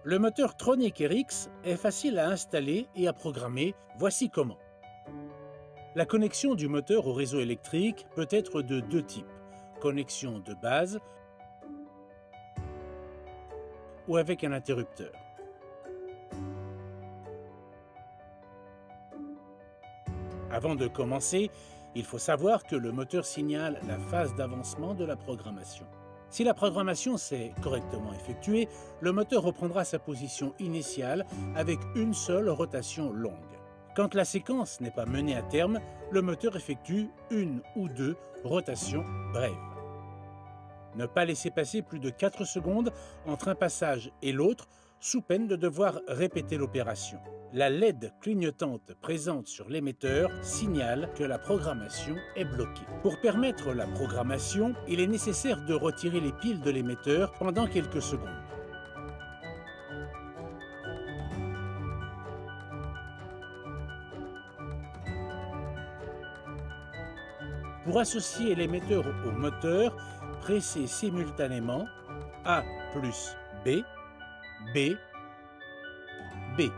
Le moteur Tronic RX est facile à installer et à programmer, voici comment. La connexion du moteur au réseau électrique peut être de deux types, connexion de base ou avec un interrupteur. Avant de commencer, il faut savoir que le moteur signale la phase d'avancement de la programmation. Si la programmation s'est correctement effectuée, le moteur reprendra sa position initiale avec une seule rotation longue. Quand la séquence n'est pas menée à terme, le moteur effectue une ou deux rotations brèves. Ne pas laisser passer plus de 4 secondes entre un passage et l'autre, sous peine de devoir répéter l'opération. La LED clignotante présente sur l'émetteur signale que la programmation est bloquée. Pour permettre la programmation, il est nécessaire de retirer les piles de l'émetteur pendant quelques secondes. Pour associer l'émetteur au moteur, pressez simultanément A plus B, B, B.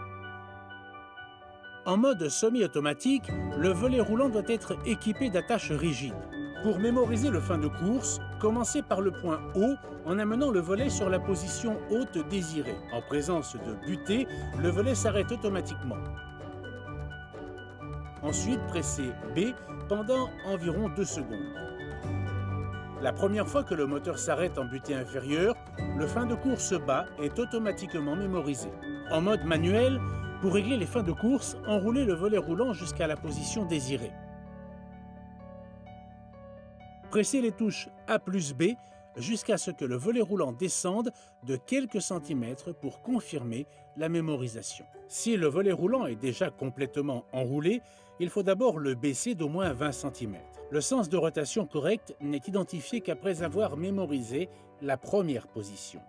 En mode semi-automatique, le volet roulant doit être équipé d'attaches rigides. Pour mémoriser le fin de course, commencez par le point haut en amenant le volet sur la position haute désirée. En présence de butée, le volet s'arrête automatiquement. Ensuite, pressez B pendant environ 2 secondes. La première fois que le moteur s'arrête en butée inférieure, le fin de course bas est automatiquement mémorisé. En mode manuel, pour régler les fins de course, enroulez le volet roulant jusqu'à la position désirée. Pressez les touches A plus B jusqu'à ce que le volet roulant descende de quelques centimètres pour confirmer la mémorisation. Si le volet roulant est déjà complètement enroulé, il faut d'abord le baisser d'au moins 20 cm. Le sens de rotation correct n'est identifié qu'après avoir mémorisé la première position.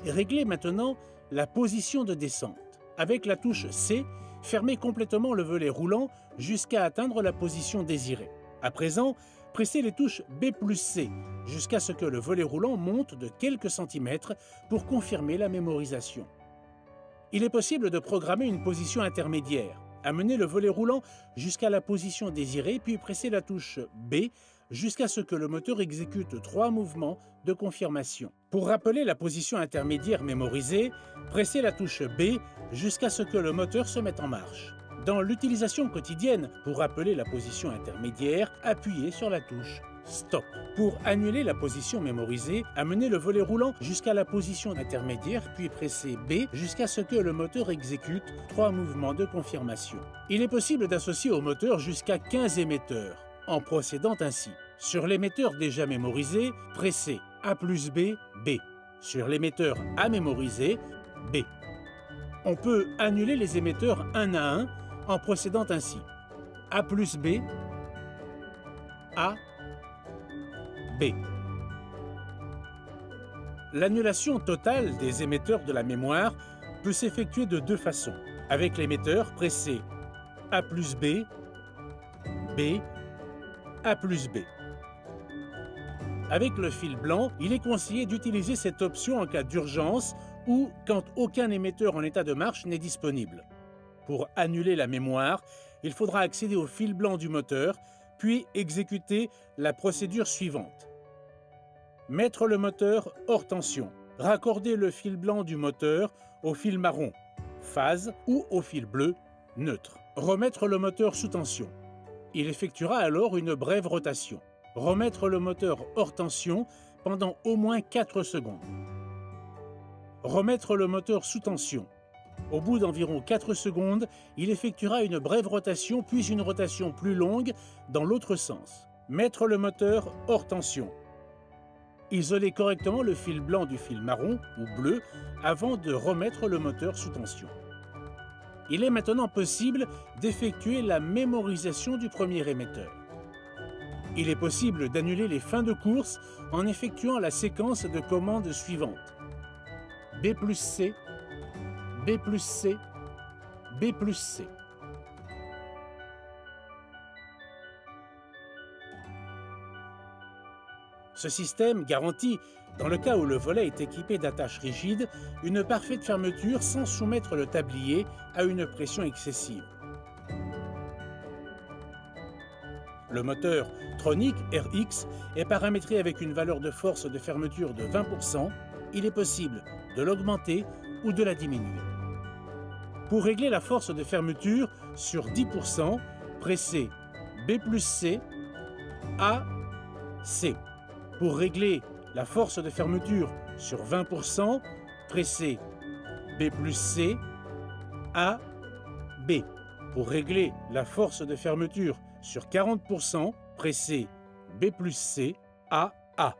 Réglez maintenant la position de descente. Avec la touche C, fermez complètement le volet roulant jusqu'à atteindre la position désirée. À présent, pressez les touches B plus C jusqu'à ce que le volet roulant monte de quelques centimètres pour confirmer la mémorisation. Il est possible de programmer une position intermédiaire. Amenez le volet roulant jusqu'à la position désirée, puis pressez la touche B jusqu'à ce que le moteur exécute 3 mouvements de confirmation. Pour rappeler la position intermédiaire mémorisée, pressez la touche B jusqu'à ce que le moteur se mette en marche. Dans l'utilisation quotidienne, pour rappeler la position intermédiaire, appuyez sur la touche Stop. Pour annuler la position mémorisée, amenez le volet roulant jusqu'à la position intermédiaire, puis pressez B jusqu'à ce que le moteur exécute 3 mouvements de confirmation. Il est possible d'associer au moteur jusqu'à 15 émetteurs, en procédant ainsi. Sur l'émetteur déjà mémorisé, pressez A plus B, B. Sur l'émetteur à mémoriser, B. On peut annuler les émetteurs un à un en procédant ainsi. A plus B, A, B. L'annulation totale des émetteurs de la mémoire peut s'effectuer de deux façons. Avec l'émetteur, pressez A plus B, B, A plus B. Avec le fil blanc, il est conseillé d'utiliser cette option en cas d'urgence ou quand aucun émetteur en état de marche n'est disponible. Pour annuler la mémoire, il faudra accéder au fil blanc du moteur, puis exécuter la procédure suivante. Mettre le moteur hors tension. Raccorder le fil blanc du moteur au fil marron, phase, ou au fil bleu, neutre. Remettre le moteur sous tension. Il effectuera alors une brève rotation. Remettre le moteur hors tension pendant au moins 4 secondes. Remettre le moteur sous tension. Au bout d'environ 4 secondes, il effectuera une brève rotation puis une rotation plus longue dans l'autre sens. Mettre le moteur hors tension. Isoler correctement le fil blanc du fil marron ou bleu avant de remettre le moteur sous tension. Il est maintenant possible d'effectuer la mémorisation du premier émetteur. Il est possible d'annuler les fins de course en effectuant la séquence de commandes suivante. B plus C, B plus C, B plus C. Ce système garantit, dans le cas où le volet est équipé d'attaches rigides, une parfaite fermeture sans soumettre le tablier à une pression excessive. Le moteur Tronic RX est paramétré avec une valeur de force de fermeture de 20%. Il est possible de l'augmenter ou de la diminuer. Pour régler la force de fermeture sur 10%, pressez B plus C, A, C. Pour régler la force de fermeture sur 20%, pressez B plus C, A, B. Pour régler la force de fermeture sur 40%, pressez B plus C, A, A.